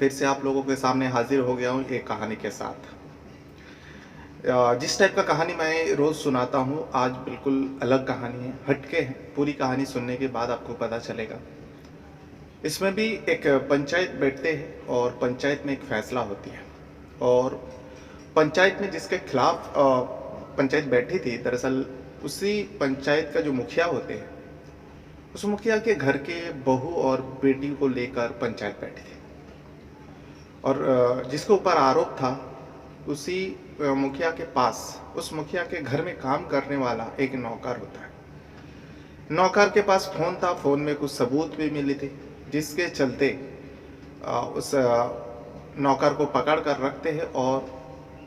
फिर से आप लोगों के सामने हाजिर हो गया हूँ एक कहानी के साथ। जिस टाइप का कहानी मैं रोज़ सुनाता हूँ, आज बिल्कुल अलग कहानी है, हटके है। पूरी कहानी सुनने के बाद आपको पता चलेगा। इसमें भी एक पंचायत बैठते हैं और पंचायत में एक फैसला होती है। और पंचायत में जिसके खिलाफ पंचायत बैठी थी, दरअसल उसी पंचायत का जो मुखिया होते हैं, उस मुखिया के घर के बहू और बेटी को लेकर पंचायत बैठी थी। और जिसके ऊपर आरोप था, उसी मुखिया के पास, उस मुखिया के घर में काम करने वाला एक नौकर होता है। नौकर के पास फ़ोन था, फ़ोन में कुछ सबूत भी मिले थे, जिसके चलते उस नौकर को पकड़ कर रखते हैं और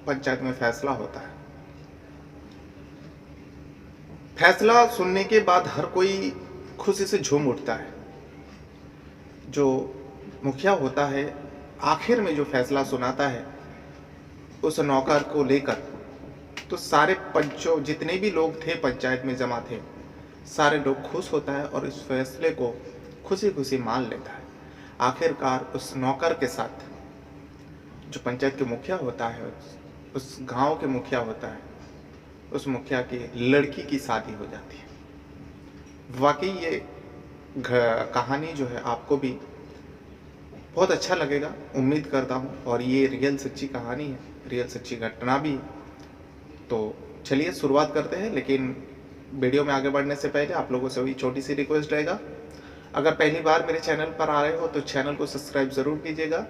पंचायत में फैसला होता है। फैसला सुनने के बाद हर कोई खुशी से झूम उठता है। जो मुखिया होता है, आखिर में जो फैसला सुनाता है उस नौकर को लेकर, तो सारे पंचों जितने भी लोग थे पंचायत में जमा थे, सारे लोग खुश होता है और इस फैसले को खुशी खुशी मान लेता है। आखिरकार उस नौकर के साथ जो पंचायत के मुखिया होता है, उस गांव के मुखिया होता है, उस मुखिया की लड़की की शादी हो जाती है। वाकई ये कहानी जो है आपको भी बहुत अच्छा लगेगा, उम्मीद करता हूँ। और ये रियल सच्ची कहानी है, रियल सच्ची घटना भी है। तो चलिए शुरुआत करते हैं, लेकिन वीडियो में आगे बढ़ने से पहले आप लोगों से वही छोटी सी रिक्वेस्ट रहेगा। अगर पहली बार मेरे चैनल पर आ रहे हो तो चैनल को सब्सक्राइब ज़रूर कीजिएगा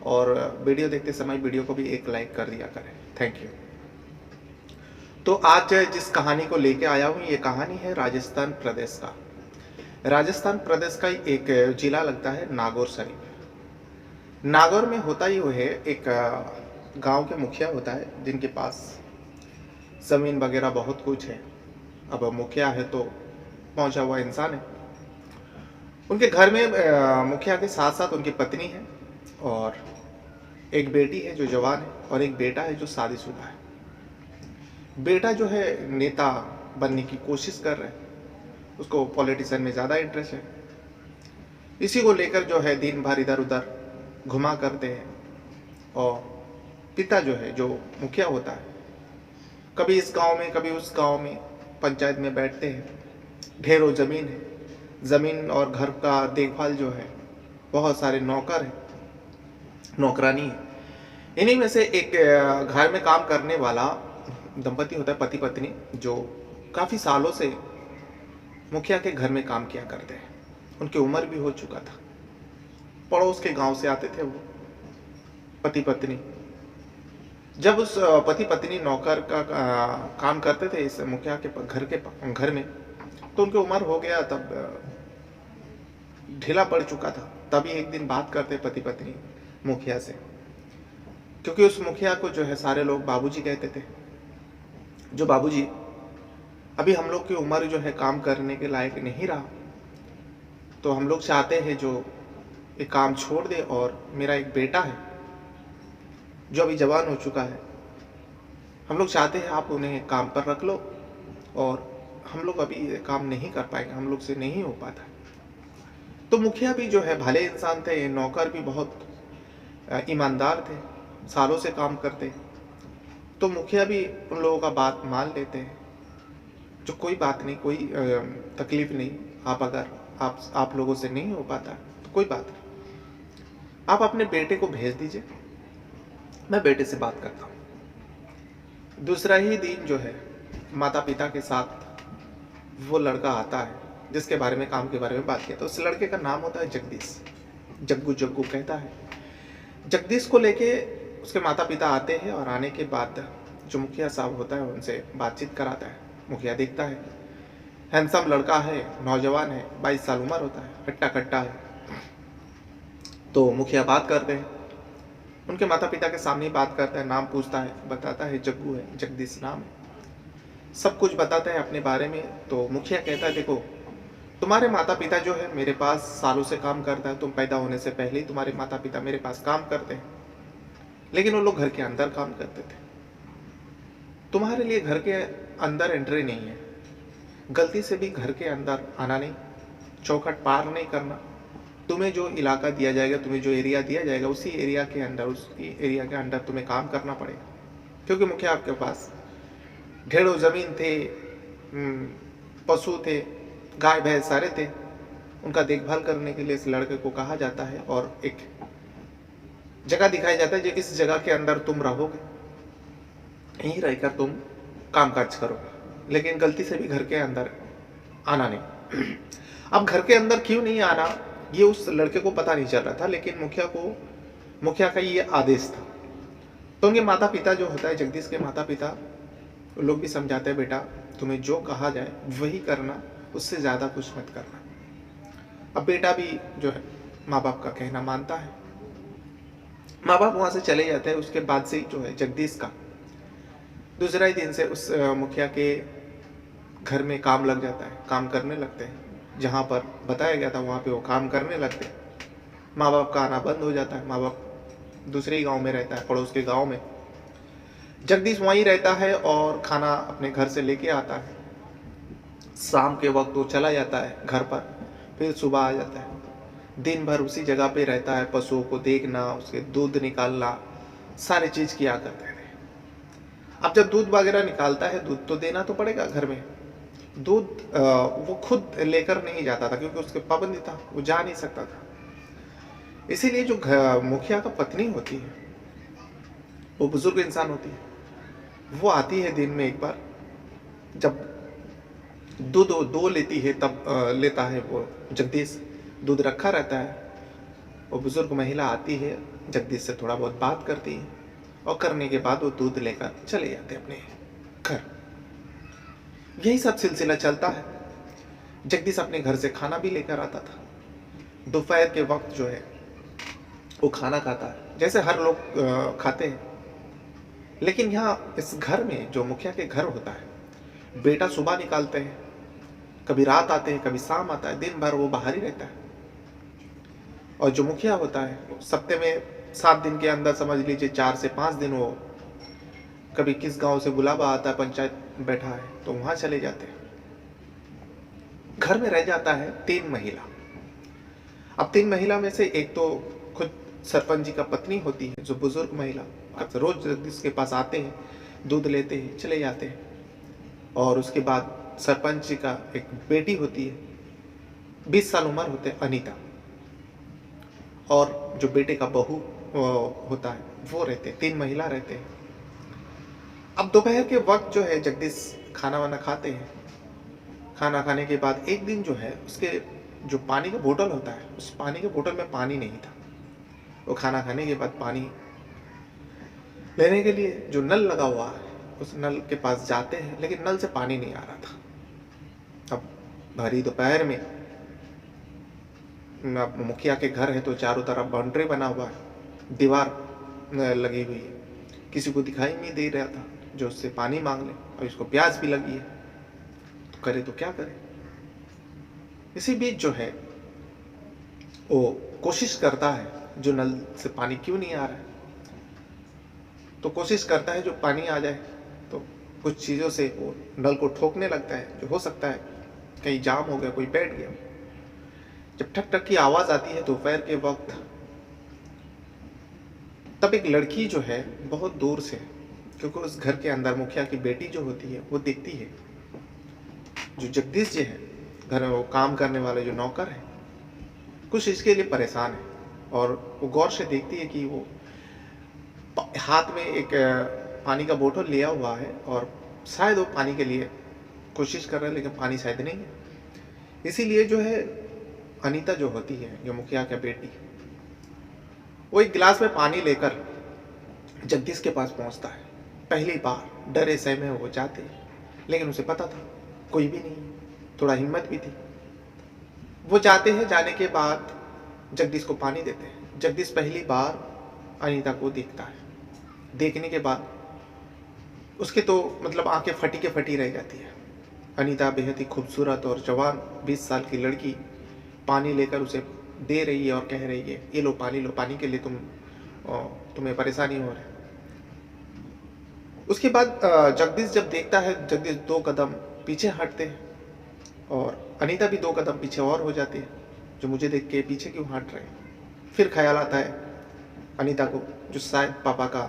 और वीडियो देखते समय वीडियो को भी एक लाइक कर दिया करें। Thank you. तो आज जिस कहानी को लेके आया हूँ, ये कहानी है राजस्थान प्रदेश का। राजस्थान प्रदेश का ही एक जिला लगता है नागौर शरीफ। नागौर में होता ही वो है, एक गांव के मुखिया होता है जिनके पास ज़मीन वगैरह बहुत कुछ है। अब मुखिया है तो पहुंचा हुआ इंसान है। उनके घर में मुखिया के साथ साथ उनकी पत्नी है और एक बेटी है जो जवान है और एक बेटा है जो शादीशुदा है। बेटा जो है नेता बनने की कोशिश कर रहा है, उसको पॉलिटिशियन में ज़्यादा इंटरेस्ट है। इसी को लेकर जो है दिन भर इधर उधर घुमा करते हैं। और पिता जो है, जो मुखिया होता है, कभी इस गांव में कभी उस गांव में पंचायत में बैठते हैं। ढेरों ज़मीन है, ज़मीन और घर का देखभाल जो है, बहुत सारे नौकर हैं, नौकरानी है। इन्हीं में से एक घर में काम करने वाला दंपति होता है, पति पत्नी, जो काफ़ी सालों से मुखिया के घर में काम किया करते हैं। उनकी उम्र भी हो चुका था। पड़ोस के गांव से आते थे वो पति पत्नी। जब उस पति पत्नी नौकर का काम करते थे इस मुखिया के घर में, तो उनकी उम्र हो गया, तब ढीला पड़ चुका था। तभी एक दिन बात करते पति पत्नी मुखिया से, क्योंकि उस मुखिया को जो है सारे लोग बाबूजी कहते थे। जो बाबूजी, अभी हम लोग की उम्र जो है काम करने के लायक नहीं रहा, तो हम लोग चाहते हैं जो ये काम छोड़ दे, और मेरा एक बेटा है जो अभी जवान हो चुका है, हम लोग चाहते हैं आप उन्हें काम पर रख लो, और हम लोग अभी ये काम नहीं कर पाएंगे, हम लोग से नहीं हो पाता। तो मुखिया भी जो है भले इंसान थे, नौकर भी बहुत ईमानदार थे, सालों से काम करते। तो मुखिया भी उन लोगों का बात मान लेते हैं, जो कोई बात नहीं, कोई तकलीफ नहीं, अगर आप लोगों से नहीं हो पाता तो कोई बात नहीं, आप अपने बेटे को भेज दीजिए, मैं बेटे से बात करता हूँ। दूसरा ही दिन जो है माता पिता के साथ वो लड़का आता है जिसके बारे में, काम के बारे में बात किया। तो उस लड़के का नाम होता है जगदीश। जग्गू जग्गू कहता है। जगदीश को लेके उसके माता पिता आते हैं, और आने के बाद जो मुखिया साहब होता है उनसे बातचीत कराता है। मुखिया देखता है, हैंडसम लड़का है, नौजवान है, 22 साल उम्र होता है, हट्टा कट्टा है। तो मुखिया बात करते हैं, उनके माता पिता के सामने ही बात करता है, नाम पूछता है, बताता है जग्गू है, जगदीश नाम है, सब कुछ बताता है अपने बारे में। तो मुखिया कहता है, देखो तुम्हारे माता पिता जो है मेरे पास सालों से काम करता है, तुम पैदा होने से पहले ही तुम्हारे माता पिता मेरे पास काम करते हैं, लेकिन वो लोग घर के अंदर काम करते थे। तुम्हारे लिए घर के अंदर एंट्री नहीं है, गलती से भी घर के अंदर आना नहीं, चौखट पार नहीं करना, तुम्हें जो इलाका दिया जाएगा, तुम्हें जो एरिया दिया जाएगा, उसी एरिया के अंदर, उसकी एरिया के अंदर तुम्हें काम करना पड़ेगा। क्योंकि मुखिया आपके पास ढेरों ज़मीन थे, पशु थे, गाय भैंस सारे थे। उनका देखभाल करने के लिए इस लड़के को कहा जाता है और एक जगह दिखाया जाता है, जो इस जगह के अंदर तुम रहोगे, यहीं रहकर तुम कामकाज करोगे, लेकिन गलती से भी घर के अंदर आना नहीं। अब घर के अंदर क्यों नहीं आना, ये उस लड़के को पता नहीं चल रहा था, लेकिन मुखिया का ये आदेश था। तो उनके माता पिता जो होता है, जगदीश के माता पिता, लोग भी समझाते हैं, बेटा तुम्हें जो कहा जाए वही करना, उससे ज़्यादा कुछ मत करना। अब बेटा भी जो है माँ बाप का कहना मानता है। माँ बाप वहाँ से चले जाते हैं। उसके बाद से जो है जगदीश का दूसरा ही दिन से उस मुखिया के घर में काम लग जाता है, काम करने लगते हैं। जहाँ पर बताया गया था वहाँ पे वो काम करने लगते हैं। माँ बाप का आना बंद हो जाता है। माँ बाप दूसरे ही गांव में रहता है, पड़ोस के गांव में। जगदीश वहीं रहता है और खाना अपने घर से लेके आता है। शाम के वक्त वो चला जाता है घर पर, फिर सुबह आ जाता है। दिन भर उसी जगह पे रहता है, पशुओं को देखना, उसके दूध निकालना, सारी चीज़ किया करते थे। अब जब दूध वगैरह निकालता है, दूध तो देना तो पड़ेगा घर में। दूध वो खुद लेकर नहीं जाता था, क्योंकि उसके पाबंदी था, वो जा नहीं सकता था। इसीलिए जो मुखिया का पत्नी होती है, वो बुजुर्ग इंसान होती है, वो आती है दिन में एक बार। जब दूध दो लेती है तब लेता है वो जगदीश, दूध रखा रहता है। वो बुजुर्ग महिला आती है, जगदीश से थोड़ा बहुत बात करती है और करने के बाद वो दूध लेकर चले जाते अपने घर। यही सब सिलसिला चलता है। जगदीश अपने घर से खाना भी लेकर आता था। दोपहर के वक्त जो है वो खाना खाता है, जैसे हर लोग खाते हैं। लेकिन यहाँ इस घर में जो मुखिया के घर होता है, बेटा सुबह निकालते हैं, कभी रात आते हैं, कभी शाम आता है, दिन भर वो बाहर ही रहता है। और जो मुखिया होता है, सप्ताह में 7 दिन के अंदर समझ लीजिए 4 से 5 दिन वो कभी किस गांव से बुलावा आता है, पंचायत बैठा है तो वहां चले जाते हैं। घर में रह जाता है 3 महिला। अब 3 महिला में से एक तो खुद सरपंच जी का पत्नी होती है, जो बुजुर्ग महिला रोज जगदीश के पास आते हैं, दूध लेते हैं, चले जाते हैं। और उसके बाद सरपंच जी का एक बेटी होती है, 20 साल उम्र होते हैं, अनीता। और जो बेटे का बहू होता है वो रहते हैं। 3 महिला रहते हैं। अब दोपहर के वक्त जो है जगदीश खाना वाना खाते हैं। खाना खाने के बाद एक दिन जो है उसके जो पानी का बोतल होता है, उस पानी के बोतल में पानी नहीं था। वो खाना खाने के बाद पानी लेने के लिए जो नल लगा हुआ है उस नल के पास जाते हैं, लेकिन नल से पानी नहीं आ रहा था। अब भरी दोपहर में, अब मुखिया के घर है तो चारों तरफ बाउंड्री बना हुआ है, दीवार लगी हुई है, किसी को दिखाई नहीं दे रहा था जो उससे पानी मांग ले। और इसको प्यास भी लगी है, तो करे तो क्या करे। इसी बीच जो है वो कोशिश करता है, जो नल से पानी क्यों नहीं आ रहा है, तो कोशिश करता है जो पानी आ जाए। तो कुछ चीज़ों से वो नल को ठोकने लगता है, जो हो सकता है कहीं जाम हो गया, कोई बैठ गया। जब ठक ठक की आवाज़ आती है दोपहर के वक्त, तब एक लड़की जो है बहुत दूर से, क्योंकि उस घर के अंदर मुखिया की बेटी जो होती है वो देखती है जो जगदीश जी है घर में, वो काम करने वाले जो नौकर है, कुछ इसके लिए परेशान है। और वो गौर से देखती है कि वो हाथ में एक पानी का बोतल लिया हुआ है और शायद वो पानी के लिए कोशिश कर रहा है, लेकिन पानी शायद नहीं है। इसीलिए जो है अनीता जो होती है, जो मुखिया की बेटी, वो एक गिलास में पानी लेकर जगदीश के पास पहुंचता है। पहली बार डरे सहमे वो जाते हैं, लेकिन उसे पता था कोई भी नहीं, थोड़ा हिम्मत भी थी। वो जाते हैं, जाने के बाद जगदीश को पानी देते हैं। जगदीश पहली बार अनीता को देखता है। देखने के बाद उसके तो मतलब आंखें फटी के फटी रह जाती है। अनीता बेहद ही खूबसूरत और जवान 20 साल की लड़की पानी लेकर उसे दे रही है और कह रही है, ये लो, पानी के लिए तुम्हें परेशानी हो रही है। उसके बाद जगदीश जब देखता है, जगदीश 2 कदम पीछे हटते हैं और अनीता भी 2 कदम पीछे और हो जाती है। जो मुझे देख के पीछे क्यों हट रहे हैं। फिर ख्याल आता है अनीता को, जो शायद पापा का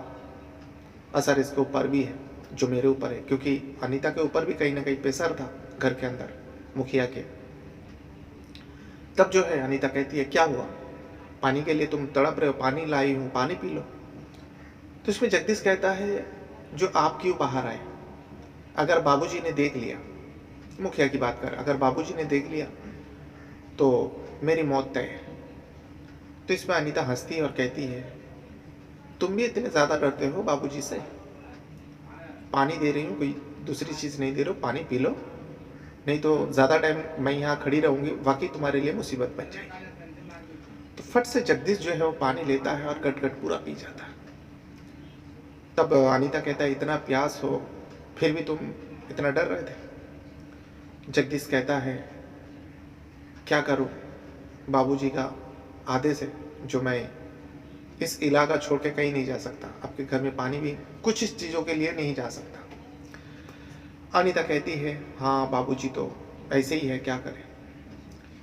असर इसके ऊपर भी है, जो मेरे ऊपर है, क्योंकि अनीता के ऊपर भी कहीं ना कहीं प्रेशर था घर के अंदर मुखिया के। तब जो है अनीता कहती है, क्या हुआ, पानी के लिए तुम तड़प रहे हो, पानी लाई हूँ, पानी पी लो। तो इसमें जगदीश कहता है, जो आप क्यों बाहर आए, अगर बाबूजी ने देख लिया, मुखिया की बात कर, अगर बाबूजी ने देख लिया तो मेरी मौत तय है। तो इसमें अनीता हंसती है और कहती है, तुम भी इतने ज़्यादा डरते हो बाबूजी से, पानी दे रही हूँ, कोई दूसरी चीज़ नहीं दे रहे हो, पानी पी लो, नहीं तो ज़्यादा टाइम मैं यहाँ खड़ी रहूँगी, वाकई तुम्हारे लिए मुसीबत बन जाएगी। तो फट से जगदीश जो है वो पानी लेता है और गट गट पूरा पी जाता है। तब अनीता कहता है, इतना प्यास हो फिर भी तुम इतना डर रहे थे। जगदीश कहता है, क्या करूं, बाबूजी का आदेश है, जो मैं इस इलाका छोड़ के कहीं नहीं जा सकता, आपके घर में पानी भी कुछ इस चीज़ों के लिए नहीं जा सकता। अनीता कहती है, हाँ बाबूजी तो ऐसे ही है, क्या करें।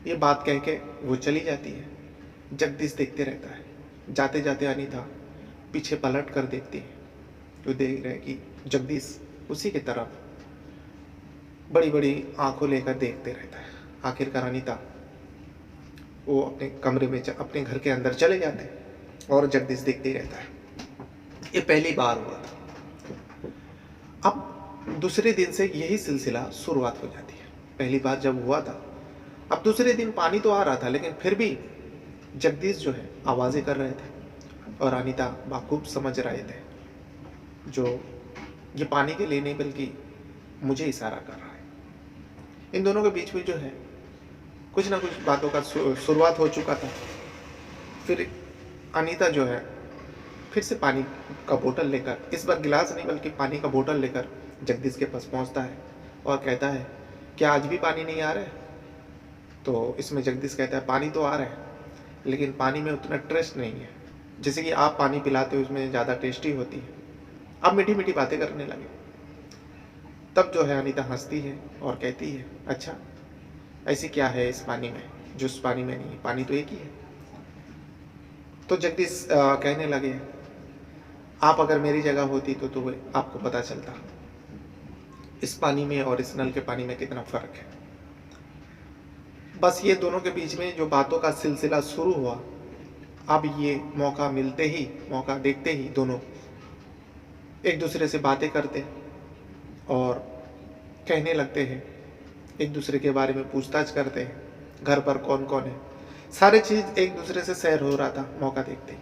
ये बात कह के वो चली जाती है। जगदीश देखते रहता है। जाते जाते अनीता पीछे पलट कर देखती है, तो देख रहे कि जगदीश उसी की तरफ बड़ी बड़ी आंखों लेकर देखते रहता है। आखिरकार अनीता वो अपने कमरे में अपने घर के अंदर चले जाते हैं और जगदीश देखते ही रहता है। ये पहली बार हुआ था। अब दूसरे दिन से यही सिलसिला शुरुआत हो जाती है। पहली बार जब हुआ था, अब दूसरे दिन पानी तो आ रहा था, लेकिन फिर भी जगदीश जो है आवाज़ें कर रहे थे और अनीता बाखूब समझ रहे थे, जो ये पानी के लिए नहीं बल्कि मुझे इशारा कर रहा है। इन दोनों के बीच में जो है कुछ ना कुछ बातों का शुरुआत हो चुका था। फिर अनीता जो है फिर से पानी का बोतल लेकर, इस बार गिलास नहीं बल्कि पानी का बोतल लेकर जगदीश के पास पहुंचता है और कहता है, क्या आज भी पानी नहीं आ रहा है। तो इसमें जगदीश कहता है, पानी तो आ रहा है लेकिन पानी में उतना टेस्ट नहीं है, जैसे कि आप पानी पिलाते हो उसमें ज़्यादा टेस्टी होती है। अब मीठी मीठी बातें करने लगे। तब जो है अनीता हंसती है और कहती है, अच्छा ऐसी क्या है इस पानी में जो उस पानी में नहीं है, पानी तो एक ही है। तो जगदीश कहने लगे, आप अगर मेरी जगह होती तो आपको पता चलता इस पानी में और इस नल के पानी में कितना फ़र्क है। बस ये दोनों के बीच में जो बातों का सिलसिला शुरू हुआ, अब ये मौका देखते ही दोनों एक दूसरे से बातें करते और कहने लगते हैं, एक दूसरे के बारे में पूछताछ करते हैं, घर पर कौन कौन है, सारे चीज़ एक दूसरे से शेयर हो रहा था मौका देखते ही।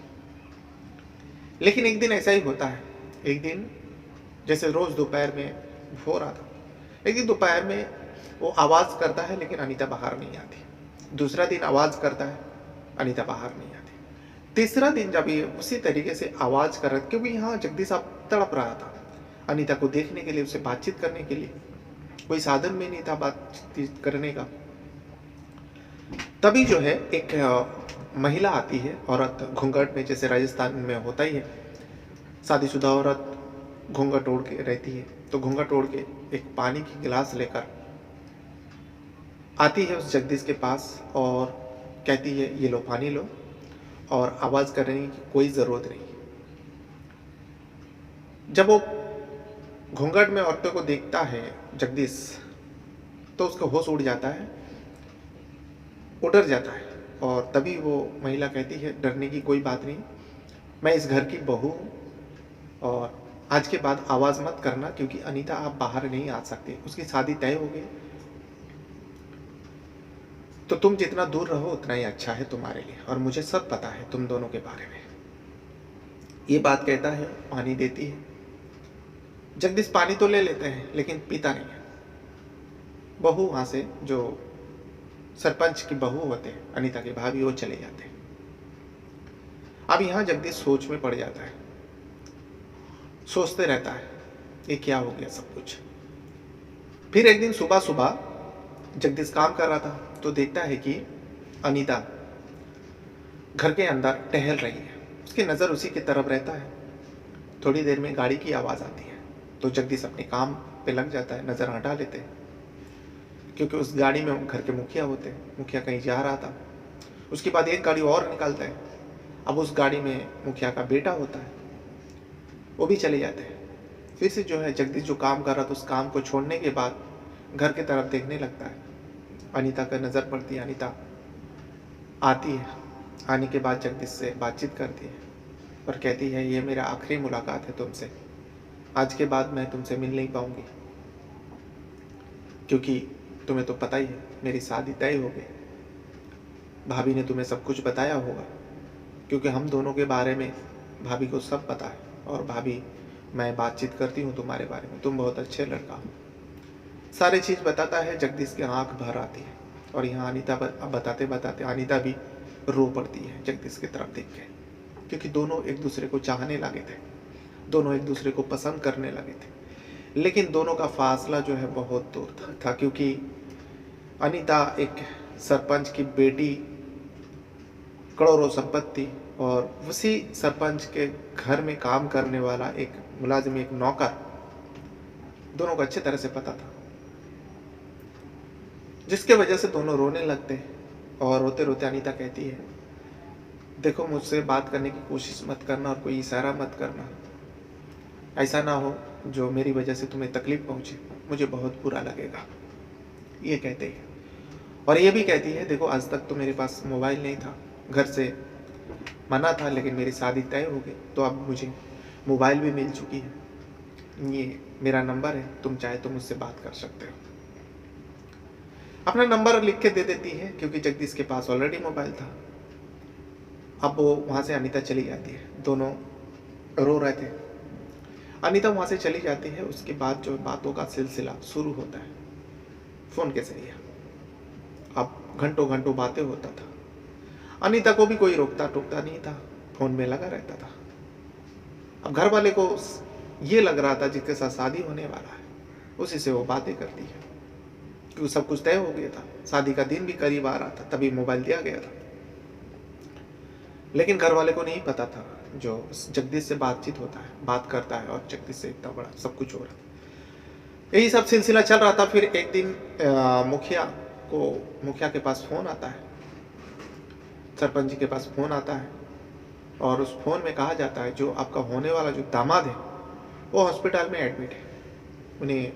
लेकिन एक दिन ऐसा ही होता है, एक दिन जैसे रोज़ दोपहर में हो रहा था, एक दिन दोपहर में वो आवाज़ करता है लेकिन अनीता बाहर नहीं आती। दूसरा दिन आवाज़ करता है, अनीता बाहर नहीं आती। तीसरा दिन जब ये उसी तरीके से आवाज़ कर रहा था, क्योंकि यहाँ जगदीश आप तड़प रहा था अनीता को देखने के लिए, उससे बातचीत करने के लिए, कोई साधन में नहीं था बातचीत करने का। तभी जो है एक महिला आती है, औरत घूंघट में, जैसे राजस्थान में होता ही है, शादीशुदा औरत घूंघट ओढ़ के रहती है, तो घूंघट ओढ़ के एक पानी की गिलास लेकर आती है उस जगदीश के पास और कहती है, ये लो पानी लो, और आवाज़ करने की कोई ज़रूरत नहीं। जब वो घूंघट में औरतों को देखता है जगदीश, तो उसका होश उड़ जाता है, उतर जाता है। और तभी वो महिला कहती है, डरने की कोई बात नहीं, मैं इस घर की बहू हूँ और आज के बाद आवाज़ मत करना, क्योंकि अनीता आप बाहर नहीं आ सकते, उसकी शादी तय हो गई, तो तुम जितना दूर रहो उतना ही अच्छा है तुम्हारे लिए, और मुझे सब पता है तुम दोनों के बारे में। ये बात कहता है, पानी देती है। जगदीश पानी तो ले लेते हैं लेकिन पीता नहीं है। बहू वहाँ से, जो सरपंच की बहू होते हैं, अनीता के भाभी, वो चले जाते हैं। अब यहाँ जगदीश सोच में पड़ जाता है, सोचते रहता है ये क्या हो गया सब कुछ। फिर एक दिन सुबह सुबह जगदीश काम कर रहा था, तो देखता है कि अनीता घर के अंदर टहल रही है, उसकी नज़र उसी की तरफ रहता है। थोड़ी देर में गाड़ी की आवाज़ आती है, तो जगदीश अपने काम पे लग जाता है, नज़र हटा लेते हैं, क्योंकि उस गाड़ी में घर के मुखिया होते हैं। मुखिया कहीं जा रहा था, उसके बाद एक गाड़ी और निकालता है। अब उस गाड़ी में मुखिया का बेटा होता है, वो भी चले जाते हैं। फिर से जो है जगदीश जो काम कर रहा था उस काम को छोड़ने के बाद घर की तरफ देखने लगता है। अनीता का नज़र पड़ती है, अनीता आती है। आने के बाद जगदीश से बातचीत करती है और कहती है, ये मेरा आखिरी मुलाकात है तुमसे, आज के बाद मैं तुमसे मिल नहीं पाऊंगी, क्योंकि तुम्हें तो पता ही है मेरी शादी तय हो गई। भाभी ने तुम्हें सब कुछ बताया होगा, क्योंकि हम दोनों के बारे में भाभी को सब पता है। और भाभी, मैं बातचीत करती हूँ तुम्हारे बारे में, तुम बहुत अच्छे लड़का हो। सारी चीज़ बताता है। जगदीश की आंख भर आती है और यहाँ अनीता बताते बताते अनीता भी रो पड़ती है जगदीश की तरफ देख के, क्योंकि दोनों एक दूसरे को चाहने लगे थे, दोनों एक दूसरे को पसंद करने लगे थे। लेकिन दोनों का फासला जो है बहुत दूर था, क्योंकि अनीता एक सरपंच की बेटी, करोड़ों संपत्ति, और उसी सरपंच के घर में काम करने वाला एक मुलाजिम, एक नौकर, दोनों को अच्छी तरह से पता था, जिसके वजह से दोनों रोने लगते हैं। और रोते रोते अनीता कहती है, देखो मुझसे बात करने की कोशिश मत करना और कोई इशारा मत करना, ऐसा ना हो जो मेरी वजह से तुम्हें तकलीफ पहुंचे, मुझे बहुत बुरा लगेगा, ये कहते हैं। और ये भी कहती है, देखो आज तक तो मेरे पास मोबाइल नहीं था, घर से मना था, लेकिन मेरी शादी तय हो गई तो अब मुझे मोबाइल भी मिल चुकी है, ये मेरा नंबर है, तुम चाहे तो मुझसे बात कर सकते हो। अपना नंबर लिख के दे देती है, क्योंकि जगदीश के पास ऑलरेडी मोबाइल था। अब वो वहाँ से अनीता चली जाती है, दोनों रो रहे थे। अनीता वहाँ से चली जाती है, उसके बाद जो बातों का सिलसिला शुरू होता है फ़ोन के जरिए। अब घंटों घंटों बातें होता था। अनीता को भी कोई रोकता टोकता नहीं था, फ़ोन में लगा रहता था। अब घर वाले को ये लग रहा था जिसके साथ शादी होने वाला है उसी से वो बातें करती है, क्योंकि सब कुछ तय हो गया था, शादी का दिन भी करीब आ रहा था, तभी मोबाइल दिया गया था। लेकिन घर वाले को नहीं पता था जो जगदीश से बातचीत होता है, बात करता है, और जगदीश से इतना बड़ा सब कुछ हो रहा था। यही सब सिलसिला चल रहा था। फिर एक दिन मुखिया के पास फ़ोन आता है, सरपंच जी के पास फ़ोन आता है, और उस फ़ोन में कहा जाता है जो आपका होने वाला जो दामाद है वो हॉस्पिटल में एडमिट है, उन्हें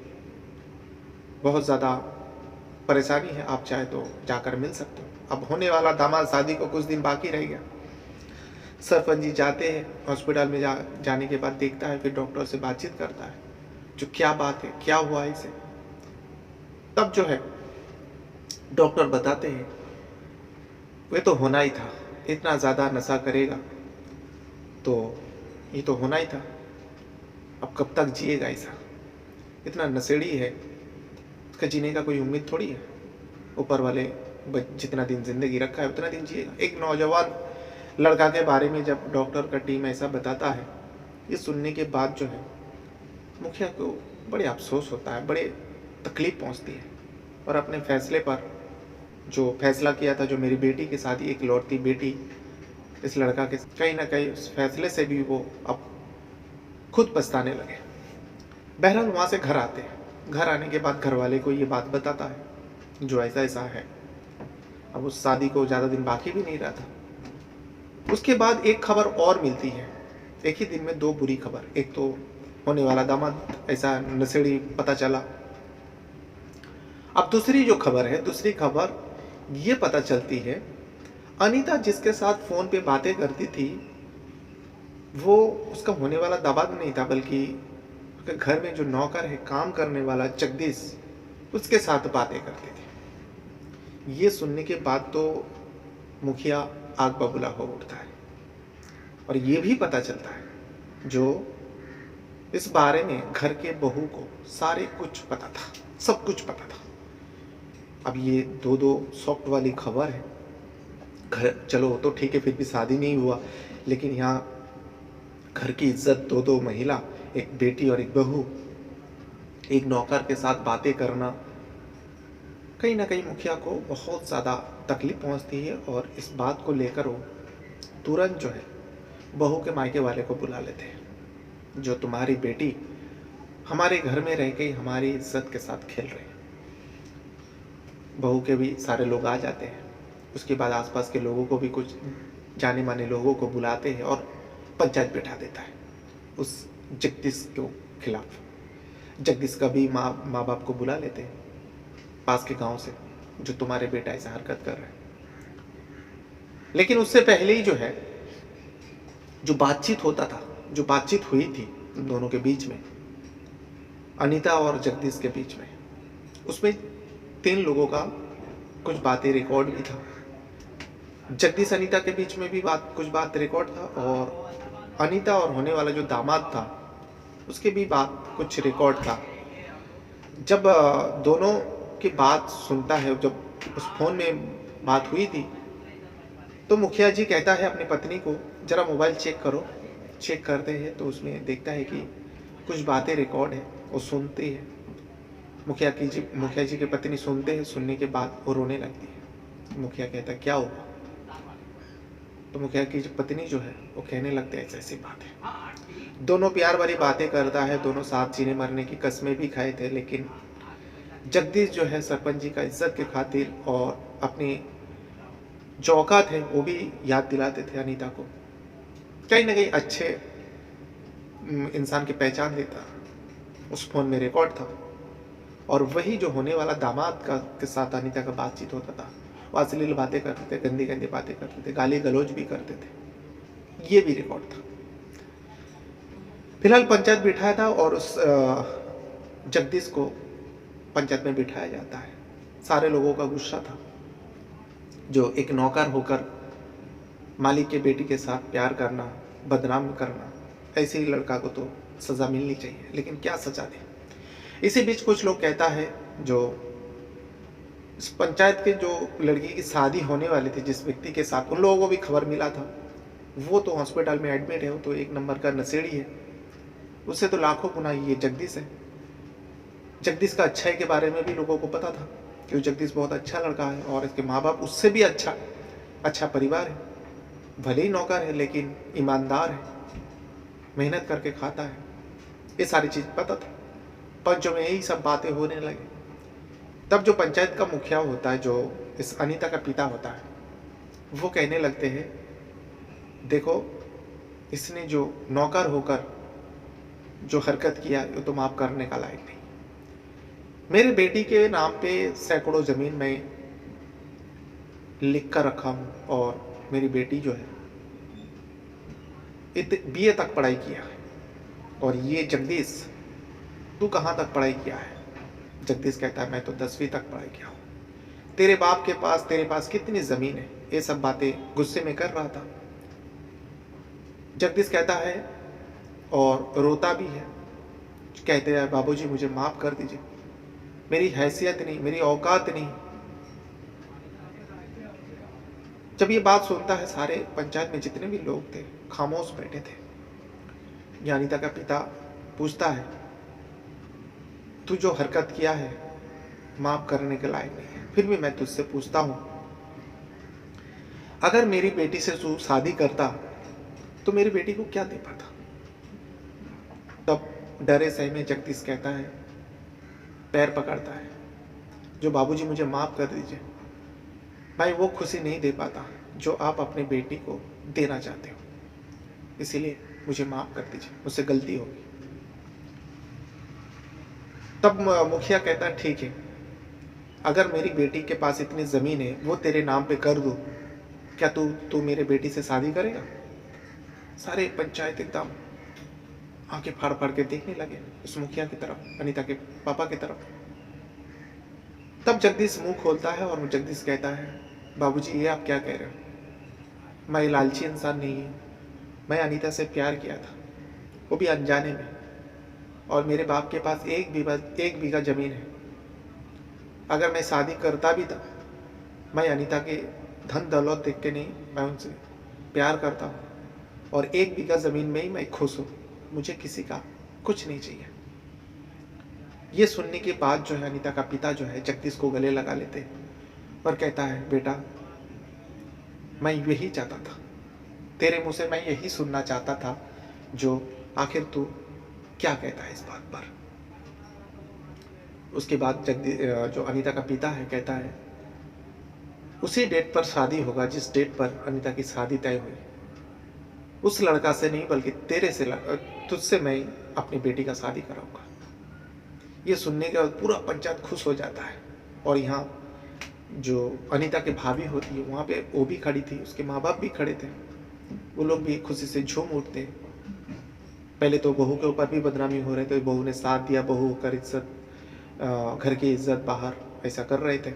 बहुत ज़्यादा परेशानी है, आप चाहे तो जाकर मिल सकते हो। अब होने वाला दामाद, शादी को कुछ दिन बाकी रह गया। सरपंच जी जाते हैं हॉस्पिटल में, जाने के बाद देखता है, फिर डॉक्टर से बातचीत करता है जो क्या बात है, क्या हुआ इसे। तब जो है डॉक्टर बताते हैं वे तो होना ही था, इतना ज़्यादा नशा करेगा तो ये तो होना ही था, अब कब तक जिएगा ऐसा, इतना नशेड़ी है, उसका जीने का कोई उम्मीद थोड़ी है, ऊपर वाले जितना दिन जिंदगी रखा है उतना दिन जिएगा। एक नौजवान लड़का के बारे में जब डॉक्टर का टीम ऐसा बताता है, ये सुनने के बाद जो है मुखिया को बड़े अफसोस होता है, बड़े तकलीफ पहुंचती है, और अपने फैसले पर जो फैसला किया था, जो मेरी बेटी की शादी, एक लौटती बेटी इस लड़का के, कहीं ना कहीं उस फैसले से भी वो अब खुद पछताने लगे। बहरहाल वहाँ से घर आते हैं। घर आने के बाद घर वाले को ये बात बताता है जो ऐसा ऐसा है। अब उस शादी को ज़्यादा दिन बाकी भी नहीं रहा था। उसके बाद एक खबर और मिलती है, एक ही दिन में दो बुरी खबर। एक तो होने वाला दामाद ऐसा नशेड़ी पता चला। अब दूसरी जो खबर है, दूसरी खबर ये पता चलती है, अनीता जिसके साथ फ़ोन पे बातें करती थी वो उसका होने वाला दामाद नहीं था, बल्कि उसके घर में जो नौकर है, काम करने वाला जगदीश, उसके साथ बातें करती थी। ये सुनने के बाद तो मुखिया आग बबूला हो उठता है, और ये भी पता चलता है जो इस बारे में घर के बहू को सारे कुछ पता था, सब कुछ पता था। अब ये दो दो सॉफ्ट वाली खबर है। घर चलो तो ठीक है, फिर भी शादी नहीं हुआ, लेकिन यहाँ घर की इज्जत, दो दो महिला, एक बेटी और एक बहू, एक नौकर के साथ बातें करना, कहीं ना कहीं मुखिया को बहुत ज़्यादा तकलीफ पहुंचती है। और इस बात को लेकर वो तुरंत जो है बहू के मायके वाले को बुला लेते हैं, जो तुम्हारी बेटी हमारे घर में रह के हमारी इज्जत के साथ खेल रही है। बहू के भी सारे लोग आ जाते हैं, उसके बाद आसपास के लोगों को भी, कुछ जाने माने लोगों को बुलाते हैं और पंचायत बैठा देता है उस जगदीश के खिलाफ। जगदीश का भी माँ बाप को बुला लेते हैं पास के गांव से, जो तुम्हारे बेटा ऐसा हरकत कर रहे हैं। लेकिन उससे पहले ही जो है, जो बातचीत होता था, जो बातचीत हुई थी दोनों के बीच में, अनीता और जगदीश के बीच में, उसमें 3 लोगों का कुछ बातें रिकॉर्ड भी था। जगदीश अनीता के बीच में भी कुछ बात रिकॉर्ड था, और अनीता और होने वाला जो दामाद था उसके भी बात कुछ रिकॉर्ड था। जब दोनों की बात सुनता है, जब उस फोन में बात हुई थी, तो मुखिया जी कहता है अपनी पत्नी को, जरा मोबाइल चेक करो। चेक करते हैं तो उसमें देखता है कि कुछ बातें रिकॉर्ड है, वो सुनती है। मुखिया जी की पत्नी सुनते हैं, सुनने के बाद वो रोने लगती है। मुखिया कहता है क्या हुआ? तो मुखिया की पत्नी जो है वो कहने लगते हैं ऐसी बात है। दोनों प्यार भरी बातें करता है, दोनों साथ जीने मरने की कस्में भी खाए थे, लेकिन जगदीश जो है सरपंच जी का इज्जत के खातिर और अपनी जो औकात है वो भी याद दिलाते थे अनीता को। कहीं ना कहीं अच्छे इंसान की पहचान देता उस फोन में रिकॉर्ड था, और वही जो होने वाला दामाद का के साथ अनीता का बातचीत होता था, वो अश्लील बातें करते थे, गंदी गंदी बातें करते थे, गाली गलौज भी करते थे, ये भी रिकॉर्ड था। फिलहाल पंचायत बिठाया था और उस जगदीश को पंचायत में बिठाया जाता है। सारे लोगों का गुस्सा था, जो एक नौकर होकर मालिक के बेटी के साथ प्यार करना, बदनाम करना, ऐसे ही लड़का को तो सज़ा मिलनी चाहिए, लेकिन क्या सज़ा दे। इसी बीच कुछ लोग कहता है, जो इस पंचायत के जो लड़की की शादी होने वाली थी जिस व्यक्ति के साथ, उन लोगों को भी खबर मिला था, वो तो हॉस्पिटल में एडमिट है, वो तो एक नंबर का नशेड़ी है, उससे तो लाखों गुना ये जगदीश है। जगदीश का अच्छाई के बारे में भी लोगों को पता था कि जगदीश बहुत अच्छा लड़का है, और इसके माँ बाप उससे भी अच्छा परिवार है। भले ही नौकर है लेकिन ईमानदार है, मेहनत करके खाता है, ये सारी चीज़ पता था। पंचों में यही सब बातें होने लगी। तब जो पंचायत का मुखिया होता है, जो इस अनीता का पिता होता है, वो कहने लगते हैं, देखो इसने जो नौकर होकर जो हरकत किया वो तो माफ़ करने का लायक नहीं। मेरे बेटी के नाम पे सैकड़ों ज़मीन में लिख कर रखा हूँ, और मेरी बेटी जो है BA तक पढ़ाई किया है, और ये जगदीश तू कहाँ तक पढ़ाई किया है? जगदीश कहता है मैं तो 10वीं तक पढ़ाई किया हूँ। तेरे पास कितनी ज़मीन है? ये सब बातें गुस्से में कर रहा था। जगदीश कहता है और रोता भी है, कहते हैं बाबूजी मुझे माफ़ कर दीजिए, मेरी हैसियत नहीं, मेरी औकात नहीं। जब ये बात सुनता है, सारे पंचायत में जितने भी लोग थे खामोश बैठे थे। अनीता का पिता पूछता है, तू जो हरकत किया है माफ करने के लायक नहीं है, फिर भी मैं तुझसे पूछता हूँ, अगर मेरी बेटी से तू शादी करता तो मेरी बेटी को क्या दे पाता? तब डरे सही में जगदीश कहता है, पैर पकड़ता है, जो बाबूजी मुझे माफ कर दीजिए, मैं वो खुशी नहीं दे पाता जो आप अपनी बेटी को देना चाहते हो, इसीलिए मुझे माफ कर दीजिए, मुझसे गलती होगी। तब मुखिया कहता है, ठीक है, अगर मेरी बेटी के पास इतनी ज़मीन है वो तेरे नाम पे कर दूँ, क्या तू मेरे बेटी से शादी करेगा? सारे पंचायत एकदम आंखें फाड़ फाड़ के देखने लगे उस मुखिया की तरफ, अनीता के पापा की तरफ। तब जगदीश मुंह खोलता है और जगदीश कहता है, बाबूजी ये आप क्या कह रहे हो? मैं लालची इंसान नहीं हूँ, मैं अनीता से प्यार किया था, वो भी अनजाने में, और मेरे बाप के पास एक बीघा ज़मीन है। अगर मैं शादी करता भी था, मैं अनीता के धन दौलत देख के नहीं, मैं उनसे प्यार करता हूँ, और 1 बीघा ज़मीन में ही मैं खुश हूँ, मुझे किसी का कुछ नहीं चाहिए। ये सुनने के बाद जो है अनीता का पिता जो है जगदीश को गले लगा लेते हैं और कहता है, बेटा मैं यही चाहता था, तेरे मुंह से मैं यही सुनना चाहता था, जो आखिर तू क्या कहता है इस बात पर। उसके बाद जो अनीता का पिता है कहता है, उसी डेट पर शादी होगा जिस डेट पर अनीता की शादी तय हुई। उस लड़का से नहीं बल्कि तेरे से तुझसे मैं अपनी बेटी का शादी कराऊंगा। ये सुनने के बाद पूरा पंचायत खुश हो जाता है। और यहाँ जो अनीता की भाभी होती है वहाँ पे वो भी खड़ी थी, उसके माँ बाप भी खड़े थे, वो लोग भी खुशी से झूम उठते। पहले तो बहू के ऊपर भी बदनामी हो रहे थे, बहू ने साथ दिया, बहू कर इज्जत, घर की इज्जत बाहर, ऐसा कर रहे थे।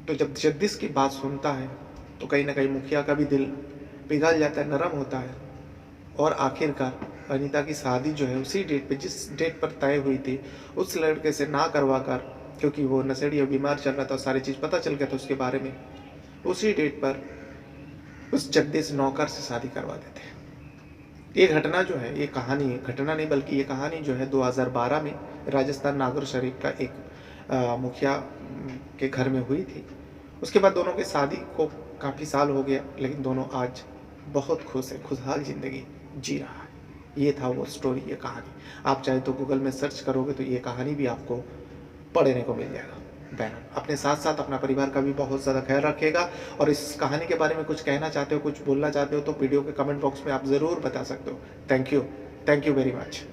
तो जब जगदीश की बात सुनता है तो कहीं ना कहीं मुखिया का भी दिल पिघल जाता है, नरम होता है। और आखिरकार अनीता की शादी जो है उसी डेट पे, जिस डेट पर तय हुई थी, उस लड़के से ना करवा कर, क्योंकि वो नशेड़ी और बीमार चल रहा था, सारी चीज़ पता चल गया था उसके बारे में, उसी डेट पर उस जगदीश नौकर से शादी करवा देते हैं। ये घटना जो है, ये कहानी, घटना नहीं बल्कि ये कहानी जो है 2012 में राजस्थान नागौर शरीफ का एक मुखिया के घर में हुई थी। उसके बाद दोनों की शादी को काफ़ी साल हो गया, लेकिन दोनों आज बहुत खुश है, खुशहाल ज़िंदगी जी रहा है। ये था वो स्टोरी, ये कहानी। आप चाहे तो गूगल में सर्च करोगे तो ये कहानी भी आपको पढ़ने को मिल जाएगा। बैनर अपने साथ साथ अपना परिवार का भी बहुत ज़्यादा ख्याल रखिएगा। और इस कहानी के बारे में कुछ कहना चाहते हो, कुछ बोलना चाहते हो तो वीडियो के कमेंट बॉक्स में आप ज़रूर बता सकते हो। Thank you very much.